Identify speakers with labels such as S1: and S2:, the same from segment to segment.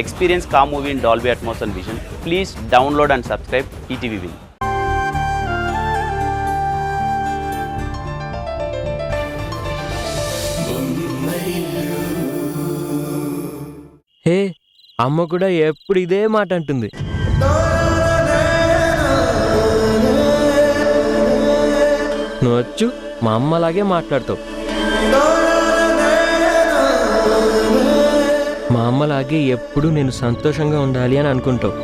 S1: Experience car movie in Dolby Atmos and Vision. Please download and subscribe ETV Win.
S2: హే, అమ్మ కూడా ఎప్పుడు ఇదే మాట అంటుంది. నువ్వు వచ్చు మా అమ్మలాగే మాట్లాడతావు. మా అమ్మలాగే ఎప్పుడు నేను సంతోషంగా ఉండాలి అని అనుకుంటావు.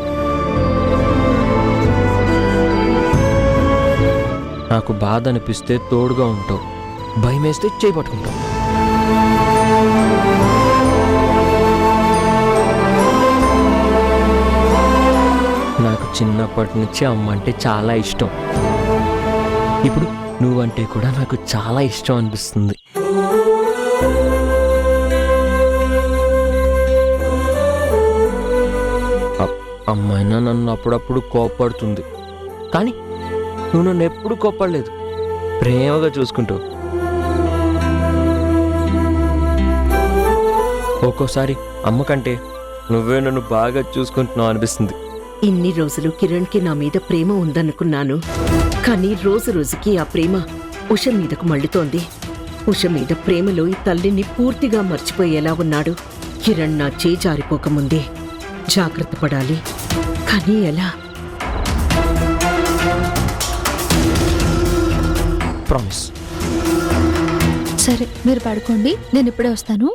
S2: నాకు బాధ అనిపిస్తే తోడుగా ఉంటావు, భయం వేస్తే చేయి పట్టుకుంటావు. నాకు చిన్నప్పటి నుంచి అమ్మ అంటే చాలా ఇష్టం. ఇప్పుడు నువ్వంటే కూడా నాకు చాలా ఇష్టం అనిపిస్తుంది. అమ్మైనా నన్ను అప్పుడప్పుడు కోప్పడుతుంది, కానీ నువ్వు నన్ను ఎప్పుడు కోప్పడలేదు. ప్రేమగా చూసుకుంటావు. ఒక్కోసారి అమ్మ కంటే నువ్వే నన్ను బాగా చూసుకుంటున్నావు అనిపిస్తుంది.
S3: ఇన్ని రోజులు కిరణ్కి నా మీద ప్రేమ ఉందనుకున్నాను, కానీ రోజు రోజుకి ఆ ప్రేమ ఉష మీదకు మళ్ళుతోంది. ఉష మీద ప్రేమలో ఈ తల్లిని పూర్తిగా మర్చిపోయేలా ఉన్నాడు. కిరణ్ నా చేయి జారిపోకముందే జాగ్రత్త పడాలి. కానీ ఎలా?
S2: ప్రామిస్.
S4: సరే, మీరు పడుకోండి, నేను ఇప్పుడే వస్తాను.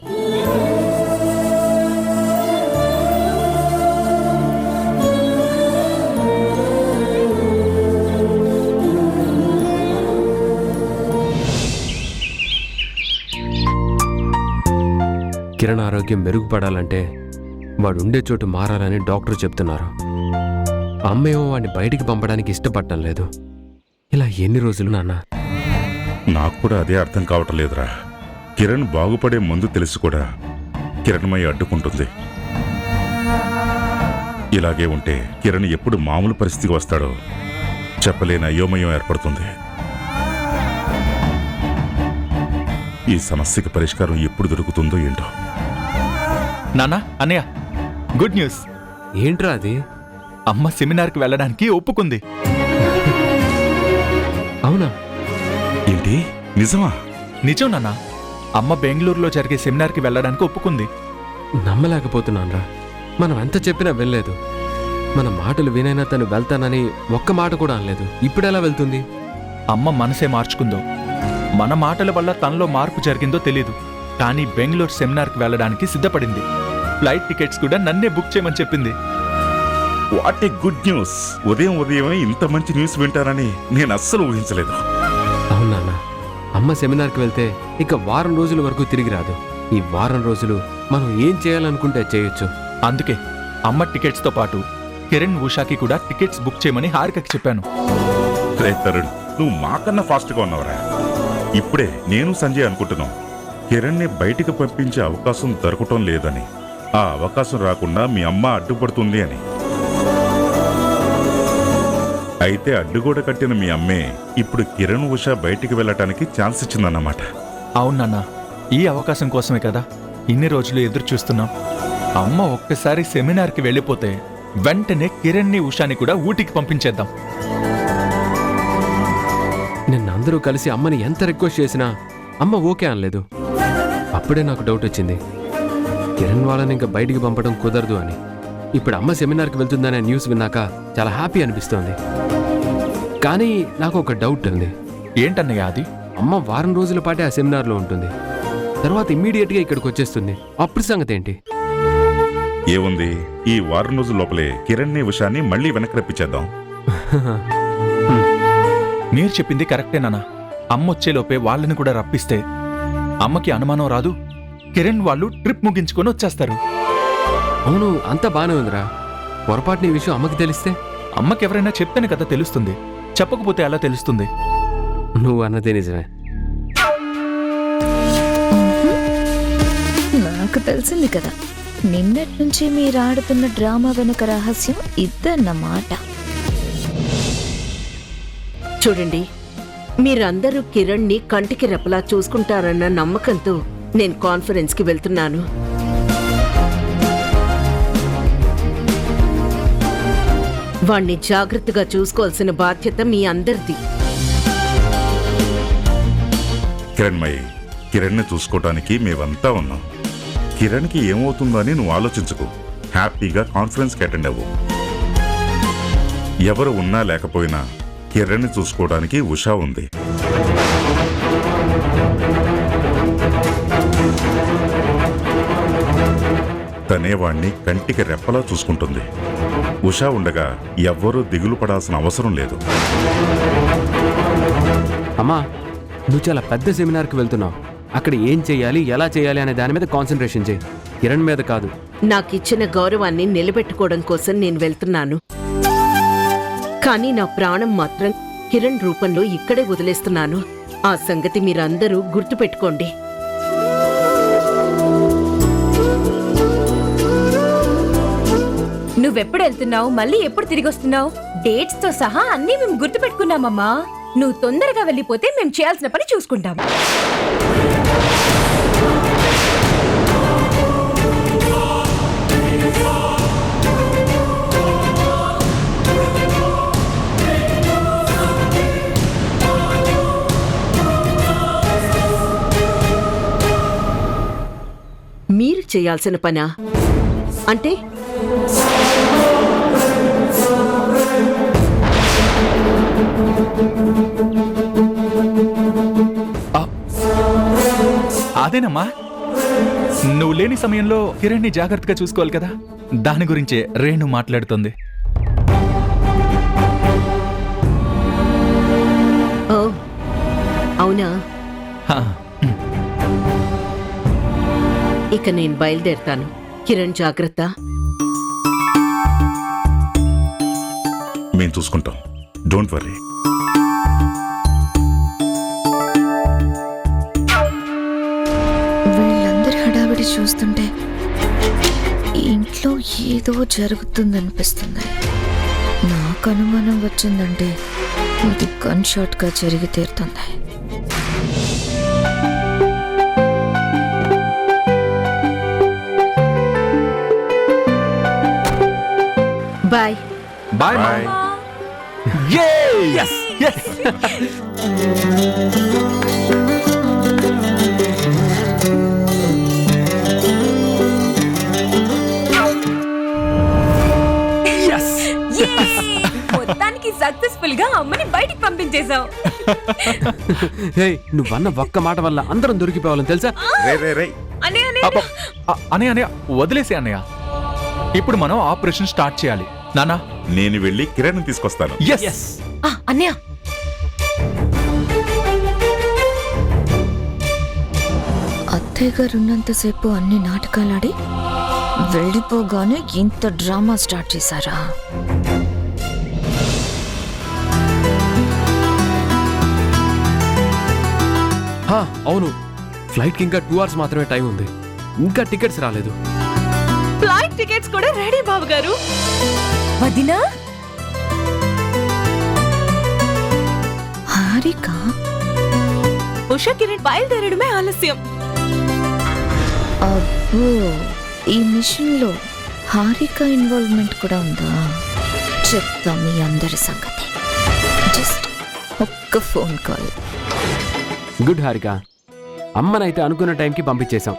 S5: కిరణ్ ఆరోగ్యం మెరుగుపడాలంటే వాడు ఉండే చోటు మారాలని డాక్టర్ చెప్తున్నారు. అమ్మేమో వాడిని బయటికి పంపడానికి ఇష్టపడటం లేదు. ఇలా ఎన్ని రోజులు నాన్న?
S6: నాకు కూడా అదే అర్థం కావటం లేదురా. కిరణ్ బాగుపడే ముందు తెలిసి కూడా కిరణ్మయ్య అడ్డుకుంటుంది. ఇలాగే ఉంటే కిరణ్ ఎప్పుడు మామూలు పరిస్థితికి వస్తాడో చెప్పలేని అయోమయం ఏర్పడుతుంది. ఈ సమస్యకి పరిష్కారం ఎప్పుడు దొరుకుతుందో ఏంటో.
S7: నానా, అన్నయ్య, గుడ్ న్యూస్.
S5: ఏంట్రా అది?
S7: అమ్మ సెమినార్కి వెళ్ళడానికి ఒప్పుకుంది.
S5: అవునా?
S6: ఏంటి, నిజమా?
S7: నిజం నాన్న. అమ్మ బెంగళూరులో జరిగే సెమినార్కి వెళ్ళడానికి ఒప్పుకుంది.
S5: నమ్మలేకపోతున్నానురా. మనం ఎంత చెప్పినా వెళ్ళలేదు. మన మాటలు వినైనా తను వెళ్తానని ఒక్క మాట కూడా అనలేదు. ఇప్పుడెలా వెళ్తుంది?
S7: అమ్మ మనసే మార్చుకుందో, మన మాటల వల్ల తనలో మార్పు జరిగిందో తెలీదు, కానీ బెంగళూరు సెమినార్కి వెళ్ళడానికి సిద్ధపడింది. ఫ్లైట్ టికెట్స్ కూడా నన్నే బుక్ చేయమని చెప్పింది.
S6: What a good news. ఉదయమే ఇంత మంచి న్యూస్ వింటానని నేను అస్సలు ఊహించలేదు.
S5: అవునా? అమ్మ సెమినార్కి వెళ్తే ఇక వారం రోజుల వరకు తిరిగి రాదు. ఈ వారం రోజులు మనం ఏం చేయాలనుకుంటే చేయొచ్చు.
S7: అందుకే అమ్మ టికెట్స్తో పాటు కిరణ్, ఉషాకి కూడా టికెట్స్ బుక్ చేయమని హారికకి చెప్పాను.
S6: రే తరుణ్, నువ్వు మాకన్నా ఫాస్ట్గా ఉన్నావురా. ఇప్పుడే నేను సంజయ్ అనుకుంటున్నాం కిరణ్ని బయటికి పంపించే అవకాశం దొరకటం లేదని. ఆ అవకాశం రాకుండా మీ అమ్మ అడ్డుపడుతుంది అని. అయితే అడ్డుగోడ కట్టిన మీ అమ్మే ఇప్పుడు కిరణ్, ఉష బయటికి వెళ్ళటానికి ఛాన్స్ ఇచ్చిందన్నమాట.
S7: అవునన్నా, ఈ అవకాశం కోసమే కదా ఇన్ని రోజులు ఎదురు చూస్తున్నాం. అమ్మ ఒక్కసారి సెమినార్కి వెళ్ళిపోతే వెంటనే కిరణ్ని, ఉషాని కూడా ఊటీకి పంపించేద్దాం.
S5: నిన్నందరూ కలిసి అమ్మని ఎంత రిక్వెస్ట్ చేసినా అమ్మ ఓకే అనలేదు. అప్పుడే నాకు డౌట్ వచ్చింది, కిరణ్ వాళ్ళని ఇంకా బయటికి పంపడం కుదరదు అని. ఇప్పుడు అమ్మ సెమినార్కి వెళ్తుందనే న్యూస్ విన్నాక చాలా హ్యాపీ అనిపిస్తోంది. కానీ నాకు ఒక డౌట్ ఉంది.
S7: ఏంటన్నయ్య అది?
S5: అమ్మ వారం రోజుల పాటే ఆ సెమినార్లో ఉంటుంది, తర్వాత ఇమ్మీడియట్గా ఇక్కడికి వచ్చేస్తుంది. అప్పుడు సంగతి ఏంటి?
S6: ఏముంది, ఈ వారం రోజుల లోపలే కిరణ్ని, ఉషాని మళ్ళీ వెనక్కి రప్పించేద్దాం.
S7: మీరు చెప్పింది కరెక్టేనా? అమ్మ వచ్చేలోపే వాళ్ళని కూడా రప్పిస్తే అమ్మకి అనుమానం రాదు. కిరణ్ వాళ్ళు ట్రిప్ ముగించుకొని వచ్చేస్తారు.
S5: అవును, అంతా బానే ఉందిరా. పొరపాటున ఈ విషయం అమ్మకి తెలిస్తే?
S7: అమ్మకి ఎవరైనా చెప్తేనే కదా తెలుస్తుంది, చెప్పకపోతే ఎలా తెలుస్తుంది?
S5: నువ్వు అన్నదే నిజమే.
S4: నాకు తెలిసింది కదా, నిన్నటి నుంచి మీరు ఆడుతున్న డ్రామా వెనుక రహస్యం ఇదన్నమాట.
S3: చూడండి, మీరందరూ కిరణ్ని కంటికి రెప్పలా చూసుకుంటారన్న నమ్మకంతో నేను కాన్ఫరెన్స్కి వెళ్తున్నాను. వాణ్ణి జాగ్రత్తగా చూసుకోవాల్సిన బాధ్యత మీ అందరిది.
S6: కిరణ్మయి, కిరణ్ని చూసుకోవటానికి మేమంతా ఉన్నాం. కిరణ్కి ఏమవుతుందని నువ్వు ఆలోచించకు. హ్యాపీగా కాన్ఫరెన్స్కి అటెండ్ అవ్వు. ఎవరు ఉన్నా లేకపోయినా కిరణ్ని చూసుకోవడానికి ఉషా ఉంది. తనే వాణ్ణి కంటికి రెప్పలా చూసుకుంటుంది. ఉషా ఉండగా ఎవ్వరూ దిగులు పడాల్సిన అవసరం లేదు.
S5: అమ్మా, నువ్వు చాలా పెద్ద సెమినార్కి వెళ్తున్నావు. అక్కడ ఏం చేయాలి, ఎలా చేయాలి అనే దాని మీద కాన్సన్ట్రేషన్ చేయి, కిరణ్ మీద కాదు.
S3: నాకిచ్చిన గౌరవాన్ని నిలబెట్టుకోవడం కోసం నేను వెళ్తున్నాను. కానీ నా ప్రాణం మాత్రం కిరణ్ రూపంలో ఇక్కడే వదిలేస్తున్నాను. ఆ సంగతి మీరందరూ గుర్తుపెట్టుకోండి.
S8: నువ్వెప్పుడు వెళ్తున్నావు, మళ్ళీ ఎప్పుడు తిరిగి వస్తున్నావు? డేట్స్ తో సహా అన్నీ మేము గుర్తు పెట్టుకున్నామమ్మా. నువ్వు తొందరగా వెళ్ళిపోతే మేము చేయాల్సిన పని చూసుకుంటాం.
S3: మీరు చేయాల్సిన పనా? అంటే
S7: అదేనమ్మా, నువ్వు లేని సమయంలో కిరణ్ని జాగ్రత్తగా చూసుకోవాలి కదా. దాని గురించే రేణు మాట్లాడుతుంది.
S3: ఓ అవునా?
S7: హా,
S3: ఇక నేను బయలుదేరుతాను. కిరణ్ జాగ్రత్త.
S6: మేము చూసుకుంటాం, డోంట్ వర్రీ.
S4: వీళ్ళందరి హడావిడి చూస్తుంటే ఈ ఇంట్లో ఏదో జరుగుతుందనిపిస్తుంది. నాకు అనుమానం వచ్చిందంటే ఇది గన్ షాట్ గా జరిగి తీరుతుంది.
S3: Bye.
S7: Bye bye. Yes! Yes!
S8: మొత్తానికి సక్సెస్ఫుల్ గా అమ్మని బయటికి పంపించేశావు.
S5: హే, నువ్వన్న ఒక్క మాట వల్ల అందరం దొరికిపోవాలని తెలుసా?
S7: అన్నయ్య వదిలేసే అన్నయ్య. ఇప్పుడు మనం ఆపరేషన్ స్టార్ట్ చేయాలి. నానా,
S6: నేను వెళ్ళి కిరణ్ తీసుకొస్తాను.
S7: yes.
S8: అన్నయ్య,
S4: అత్తయ్య గారు ఉన్నంతసేపు అన్ని నాటకాలాడి వెళ్ళిపోగానే ఇంత డ్రామా స్టార్ట్ చేశారా?
S5: హా, అవును. ఫ్లైట్కి ఇంకా 2 hours మాత్రమే టైం ఉంది. ఇంకా టికెట్స్ రాలేదు.
S8: ఫ్లైట్ టికెట్స్ కూడా రెడీ బాబు గారు. వదినా,
S4: హారిక,
S8: ఉషా కిరణ్ బయలుదేరడమే ఆలస్యం.
S4: అబ్బో, ఈ మిషన్ లో హారిక ఇన్వాల్వ్మెంట్ కూడా ఉందా? చెప్తా మీ అందరి సంగతి. జస్ట్ ఒక్క ఫోన్ కాల్.
S5: గుడ్ హారిక, అమ్మనైతే అనుకున్న టైంకి పంపించేశాం.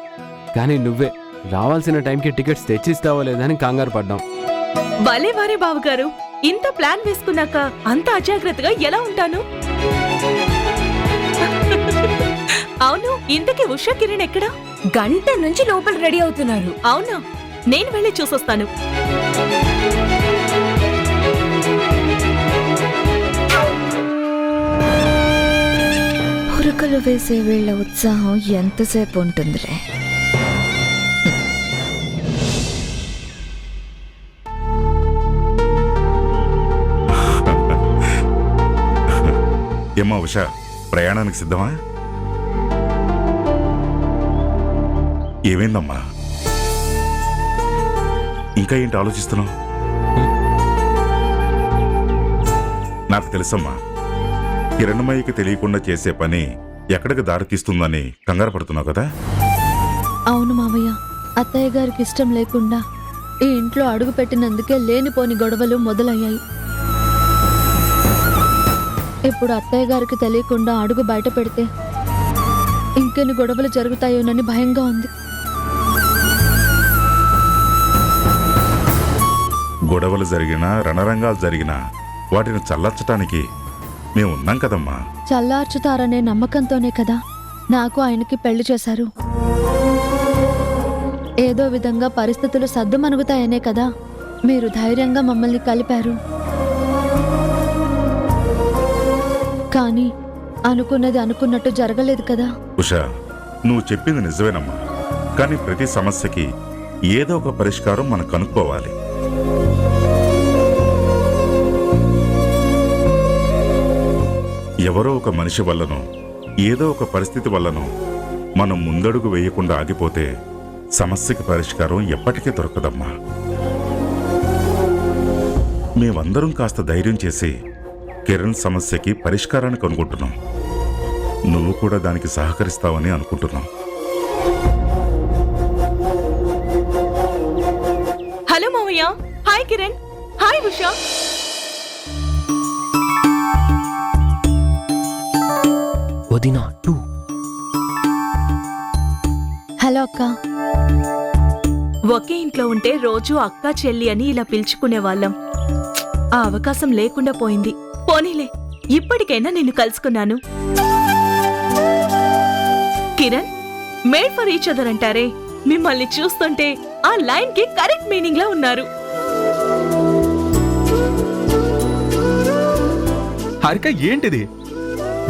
S5: కానీ నువ్వే రావాల్సిన టైంకి టికెట్స్ తెచ్చిస్తావో లేదని కంగారు పడ్డాం.
S8: భలే వారే బాబు గారు, ఇంత ప్లాన్ వేసుకున్నాక అంత అజాగ్రత్తగా ఎలా ఉంటాను? అవును, ఇంతకీ ఉషా కిరణ్ ఎక్కడా? గంట నుంచి లోపల రెడీ అవుతున్నారు. అవునా? నేను వెళ్ళి చూసొస్తాను.
S4: ఉరకలు వేసే వీళ్ళ ఉత్సాహం ఎంతసేపు ఉంటుందిలే.
S6: ఏమ్మా ఉషా, ప్రయాణానికి సిద్ధమా? ఏమైందమ్మా? ఇంకా ఏంటి ఆలోచిస్తున్నావు? నాకు తెలుసమ్మా, కిరణ్మయ్యకి తెలియకుండా చేసే పని ఎక్కడికి దారి తీస్తుందని కంగారు పడుతున్నావు కదా?
S9: అవును మావయ్య, అత్తయ్య గారికి ఇష్టం లేకుండా ఈ ఇంట్లో అడుగు పెట్టినందుకే లేనిపోని గొడవలు మొదలయ్యాయి. ఇప్పుడు అత్తయ్య గారికి తెలియకుండా అడుగు బయట పెడితే ఇంకెన్ని గొడవలు జరుగుతాయోనని భయంగా ఉంది.
S6: గొడవలు జరిగినా రణరంగాలు జరిగినా వాటిని చల్లర్చటానికి మేము ఉన్నాం కదమ్మా.
S9: చల్లార్చుతారనే నమ్మకంతోనే కదా నాకు ఆయనకి పెళ్లి చేశారు. ఏదో విధంగా పరిస్థితులు సద్దుమణుగుతాయనే కదా మీరు ధైర్యంగా మమ్మల్ని కలిపారు. కానీ అనుకున్నది అనుకున్నట్టు జరగలేదు కదా.
S6: ఉషా, నువ్వు చెప్పింది నిజమేనమ్మా. కానీ ప్రతి సమస్యకి ఏదో ఒక పరిష్కారం మనం కనుక్కోవాలి. ఎవరో ఒక మనిషి వల్లనో ఏదో ఒక పరిస్థితి వల్లనో మనం ముందడుగు వేయకుండా ఆగిపోతే సమస్యకి పరిష్కారం ఎప్పటికీ దొరకదమ్మా. మేమందరం కాస్త ధైర్యం చేసి కిరణ్ సమస్యకి పరిష్కారాన్ని కనుగొంటున్నాం. నువ్వు కూడా దానికి సహకరిస్తావని అనుకుంటున్నాం.
S8: హలో మామయ్య. హాయ్ కిరణ్. హాయ్ ఉషా.
S2: వదినా 2.
S9: హలో అక్క.
S10: ఒకే ఇంట్లో ఉంటే రోజు అక్క చెల్లి అని ఇలా పిలుచుకునే వాళ్ళం. ఆ అవకాశం లేకుండా పోయింది. పోనీలే, ఇప్పటికైనా నిన్ను కలుసుకున్నాను. Kiran, made for each other అంటారే, మిమ్మల్ని చూస్తుంటే ఆ లైన్ కి కరెక్ట్ మీనింగ్ లా ఉన్నారు.
S7: హారిక, ఏంటిది?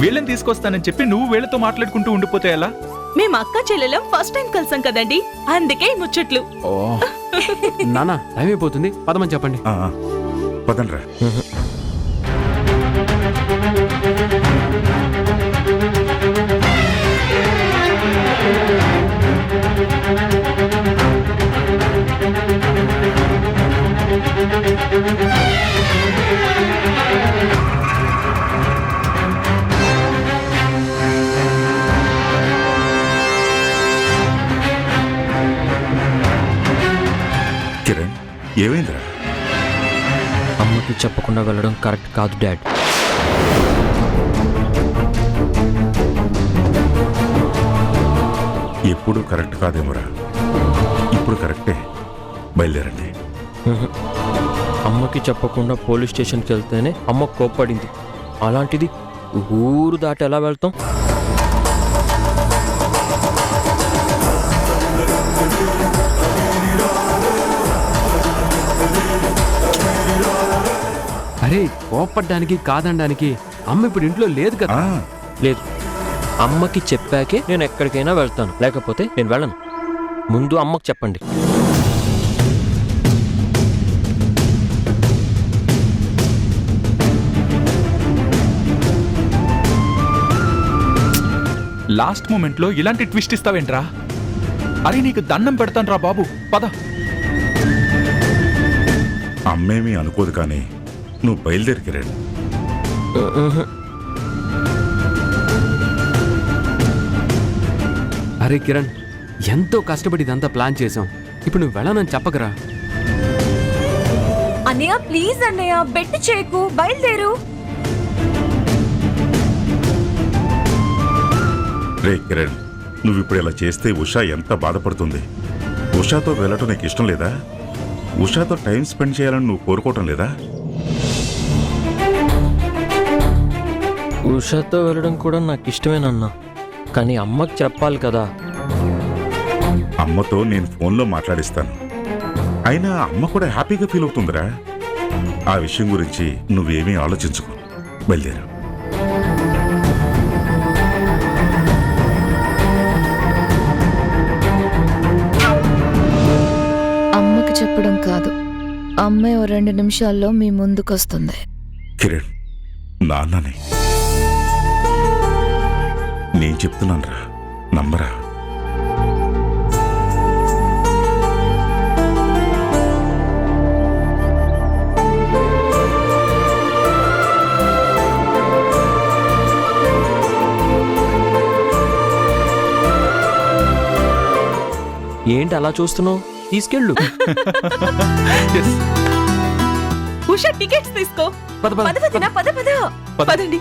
S7: వీళ్ళని తీసుకొస్తానని చెప్పి నువ్వు వీళ్ళతో మాట్లాడుకుంటూ ఉండిపోతే ఎలా?
S10: మేము అక్క చెల్లెలం ఫస్ట్ టైం కలిసాం కదండి, అందుకే ఈ ముచ్చట్లు.
S5: ఓ నానా, టైం అయిపోతుంది, పదమని చెప్పండి.
S6: పదండ్రా. కిరణ్, ఏమైందిరా?
S2: అమ్మకి చెప్పకుండా వెళ్ళడం కరెక్ట్ కాదు డాడ్.
S6: ఎప్పుడు కరెక్ట్ కాదేమోరా. ఇప్పుడు కరెక్టే. బయలుదేరండి.
S2: అమ్మకి చెప్పకుండా పోలీస్ స్టేషన్కి వెళ్తేనే అమ్మ కోప్పడింది. అలాంటిది ఊరు దాటి ఎలా వెళ్తాం?
S5: అరే, కోప్పడ్డానికి కాదనడానికి అమ్మ ఇప్పుడు ఇంట్లో లేదు కదా.
S2: లేదు, అమ్మకి చెప్పాకే నేను ఎక్కడికైనా వెళ్తాను, లేకపోతే నేను వెళ్ళను. ముందు అమ్మకి చెప్పండి.
S7: లాస్ట్ మూమెంట్ లో ఇలాంటి ట్విస్ట్ ఇస్తావేంట్రా? అరే, నీకు దండం పెడతాను రా బాబు, పద.
S6: అమ్మేమీ అనుకోదు కానీ నువ్వు బయలుదేరి కిరణ్.
S5: అరే కిరణ్, ఎంతో కష్టపడి ఇదంతా ప్లాన్ చేసాం. ఇప్పుడు నువ్వు వెళ్ళనని చెప్పకరా.
S8: అన్నయ్య ప్లీజ్ అన్నయ్య, బెట్టు చేయకు, బయలుదేరు.
S6: రే కిరణ్, నువ్వు ఇప్పుడు ఇలా చేస్తే ఉషా ఎంత బాధపడుతుంది. ఉషాతో వెళ్ళటం నీకు ఇష్టం లేదా? ఉషాతో టైం స్పెండ్ చేయాలని నువ్వు కోరుకోవటం లేదా?
S2: ఉషాతో వెళ్ళడం కూడా నాకు ఇష్టమేనన్నా, కానీ అమ్మకి చెప్పాలి కదా.
S6: అమ్మతో నేను ఫోన్లో మాట్లాడిస్తాను. అయినా అమ్మ కూడా హ్యాపీగా ఫీల్ అవుతుందిరా. ఆ విషయం గురించి నువ్వేమీ ఆలోచించుకో. బయలుదేరు.
S4: అమ్మకి చెప్పడం కాదు, అమ్మే ఓ 2 నిమిషాల్లో మీ ముందుకొస్తుంది.
S6: కిరణ్, నాన్నని నేను చెప్తున్నానురా, నమ్మరా.
S2: ఏంటి అలా చూస్తున్నావు?
S5: తీసుకెళ్ళు. Yes.
S10: ఉషా టికెట్స్ తీసుకో.
S5: పద, పద,
S10: పద వదినా, పద పద.
S5: పద.
S10: పదండి.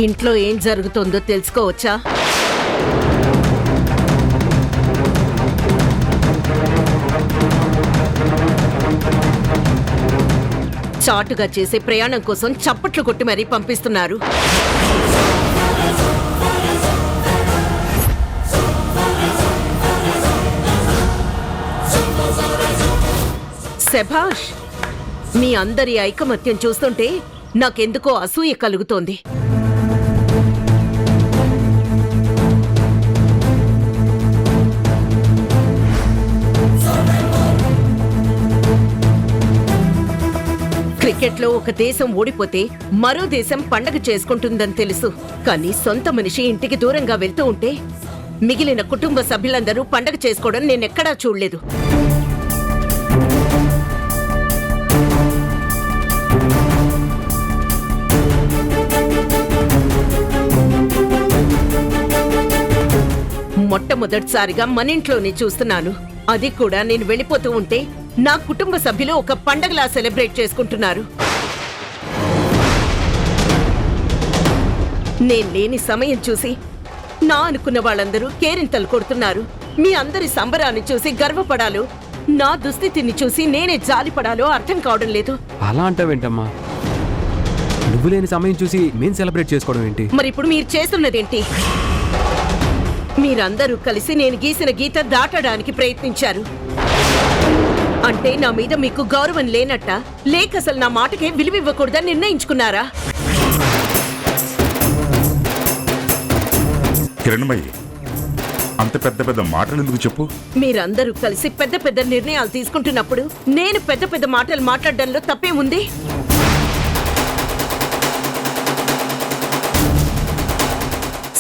S3: ఇంట్లో ఏం జరుగుతుందో తెలుసుకోవచ్చా? చాటుగా చేసే ప్రయాణం కోసం చప్పట్లు కొట్టి మరీ పంపిస్తున్నారు. శభాష్! మీ అందరి ఐకమత్యం చూస్తుంటే నాకెందుకో అసూయ కలుగుతోంది. క్రికెట్లో ఒక దేశం ఓడిపోతే మరో దేశం పండగ చేసుకుంటుందని తెలుసు. కానీ సొంత మనిషి ఇంటికి దూరంగా వెళ్తూ ఉంటే మిగిలిన కుటుంబ సభ్యులందరూ పండగ చేసుకోవడం నేనెక్కడా చూడలేదు. మొట్టమొదటిసారిగా మన ఇంట్లోనే చూస్తున్నాను. అది కూడా నేను వెళ్ళిపోతూ ఉంటే నా కుటుంబ సభ్యులు ఒక పండగలా సెలబ్రేట్ చేసుకుంటున్నారు. నేను లేని సమయం చూసి నా అనుకున్న వాళ్ళందరూ కేరింతలు కొడుతున్నారు. మీ అందరి సంబరాన్ని చూసి గర్వపడాలో, నా దుస్థితిని చూసి నేనే జాలిపడాలో అర్థం కావడం లేదు.
S5: అలా అంటావేంటమ్మా? నువ్వు లేని సమయం చూసి మేము సెలబ్రేట్ చేసుకోవడం ఏంటి?
S3: మరి ఇప్పుడు మీరు చేస్తున్నదేంటి? మీరందరూ కలిసి నేను గీసిన గీత దాటడానికి ప్రయత్నించారు. అంటే నా మీద మీకు గౌరవం లేనట్ట, లేక అసలు నా మాటకే విలువివ్వకూడదని నిర్ణయించుకున్నారా?
S6: కిరణ్మయ్యి, అంత పెద్ద పెద్ద మాటలు ఎందుకు చెప్పు?
S3: మీరందరూ కలిసి పెద్ద పెద్ద నిర్ణయాలు తీసుకుంటున్నప్పుడు నేను పెద్ద పెద్ద మాటలు మాట్లాడడంలో తప్పే ఉంది.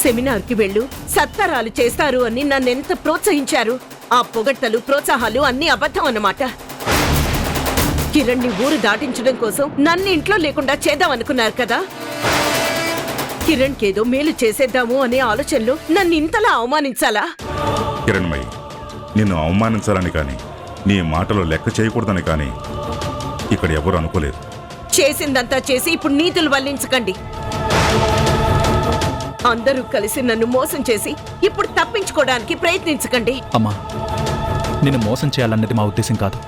S3: సెమినార్కి వెళ్ళు, సత్కారాలు చేస్తారు అని నన్నెంత ప్రోత్సహించారు. ఆ పొగడ్తలు, ప్రోత్సాహాలు అన్నీ అబద్ధం అన్నమాట. కిరణ్ని ఊరు దాటించడం కోసం నన్ను ఇంట్లో లేకుండా చేద్దామనుకున్నారు కదా. కిరణ్కేదో మేలు చేసేద్దాము అనే ఆలోచనలో నన్ను ఇంతలా అవమానించాలా?
S6: కిరణ్మయ్యి, నిన్ను అవమానించాలని కానీ నీ మాటలు లెక్క చేయకూడదని కానీ ఇక్కడ ఎవరు అనుకోలేదు.
S3: చేసిందంతా చేసి ఇప్పుడు నీతులు వల్లించకండి. అందరూ కలిసి నన్ను మోసం చేసి ఇప్పుడు తప్పించుకోవడానికి ప్రయత్నించకండి.
S7: అమ్మా, నిన్ను మోసం చేయాలన్నది మా ఉద్దేశం కాదు.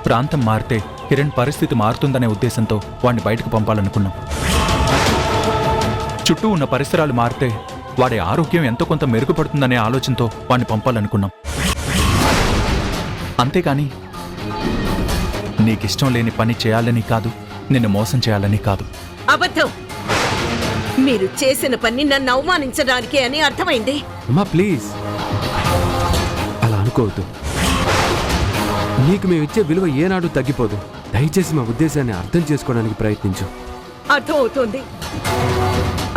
S7: ప్రాంతం మారితే కిరణ్ పరిస్థితి మారుతుందనే ఉద్దేశంతో వాడిని బయటకు పంపాలనుకున్నాం. చుట్టూ ఉన్న పరిసరాలు మారితే వాడి ఆరోగ్యం ఎంతో కొంత మెరుగుపడుతుందనే ఆలోచనతో వాడిని పంపాలనుకున్నాం. అంతేకాని నీకిష్టం లేని పని చేయాలని కాదు, నిన్ను మోసం చేయాలని కాదు.
S3: అబద్ధం! మీరు చేసిన పని నన్ను అవమానించడానికే అని అర్థమైంది.
S5: అమ్మా ప్లీజ్, అలా అనుకోవద్దు. నీకు మేము ఇచ్చే విలువ ఏనాడు తగ్గిపోదు. దయచేసి మా ఉద్దేశాన్ని అర్థం చేసుకోవడానికి ప్రయత్నించు.
S3: అర్థం అవుతోంది.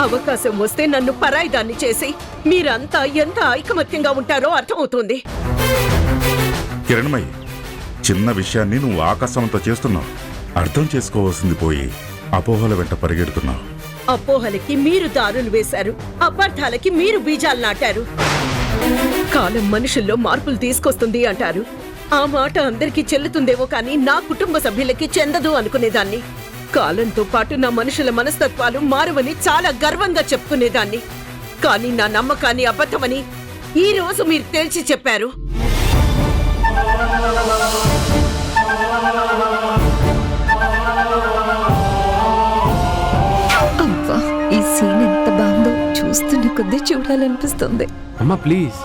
S3: అవకాశం వస్తే నన్ను పరాయిదాన్ని చేసి మీరంతా ఎంత ఐకమత్యంగా ఉంటారో అర్థమవుతోంది.
S6: కిరణ్మయ్యి, చిన్న విషయాన్ని నువ్వు ఆకాశంతో చేస్తున్నావు. అర్థం చేసుకోవాల్సింది పోయి అపోహల వెంట పరిగెడుతున్నావు.
S3: అపోహలకి మీరు దారులు వేశారు, అపార్థాలకి మీరు బీజాలు నాటారు. కాలం మనుషుల్లో మార్పులు తీసుకొస్తుంది అంటారు. ఆ మాట అందరికీ చెల్లుతుందేమో కానీ నా కుటుంబ సభ్యులకి చెందదు అనుకునేదాన్ని. కాలంతో పాటు నా మనుషుల మనస్తత్వాలు మారవని చాలా గర్వంగా చెప్పుకునేదాన్ని. కానీ నా నమ్మకాన్ని అబద్ధమని ఈ రోజు మీరు తేల్చి చెప్పారు.
S4: అబ్బా, ఈ సీన్ ఎంత బాగుందో చూస్తున్న కొద్దీ చూడాలనిపిస్తుంది.
S5: అమ్మా ప్లీజ్,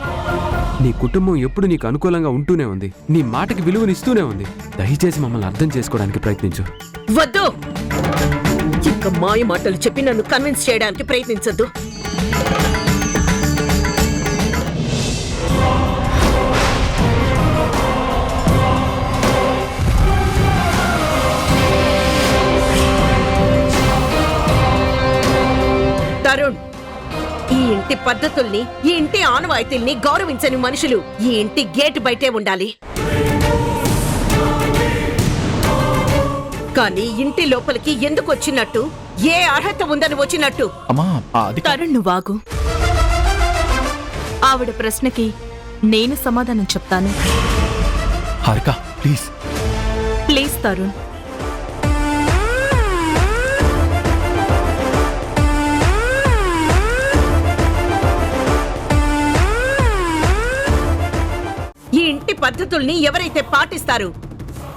S5: నీ కుటుంబం ఎప్పుడు నీకు అనుకూలంగా ఉంటూనే ఉంది, నీ మాటకి విలువనిస్తూనే ఉంది. దయచేసి మమ్మల్ని అర్థం చేసుకోవడానికి ప్రయత్నించు.
S3: వద్దు, ఇంకా మాయ మాటలు చెప్పి నన్ను కన్విన్స్ చేయడానికి ప్రయత్నించొద్దు. తరుణ్, ఈ ఇంటి పద్ధతుల్ని, ఈ ఇంటి ఆనవాయితీల్ని గౌరవించని మనుషులు ఈ ఇంటి గేటు బయటే ఉండాలి. కానీ ఇంటి లోపలికి ఎందుకు వచ్చినట్టు, ఏ అర్హత ఉందని వచ్చినట్టు?
S7: అమ్మా అది
S10: తరుణ్ నువ్వాగు. ఆవిడ ప్రశ్నకి నేను సమాధానం చెప్తాను.
S7: హారిక ప్లీజ్.
S10: ప్లీజ్ తరుణ్.
S3: ఈ ఇంటి పద్ధతుల్ని ఎవరైతే పాటిస్తారు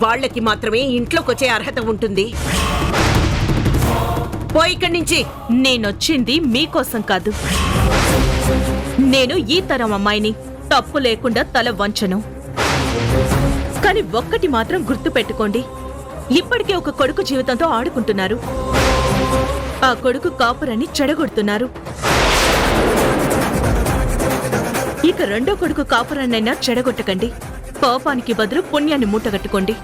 S3: వాళ్ళకి మాత్రమే ఇంట్లోకొచ్చే అర్హత ఉంటుంది. పోయి ఇక్కడి నుంచి.
S10: నేనొచ్చింది మీకోసం కాదు. నేను ఈ తరం అమ్మాయిని, తప్పు లేకుండా తల వంచను. కానీ ఒక్కటి మాత్రం గుర్తు పెట్టుకోండి, ఇప్పటికే ఒక కొడుకు జీవితంతో ఆడుకుంటున్నారు. ఆ కొడుకు కాపురాన్ని చెడగొడుతున్నారు. ఇక రెండో కొడుకు కాపురాన్నైనా చెడగొట్టకండి. పాపానికి బదులు పుణ్యాన్ని మూటగట్టుకోండి.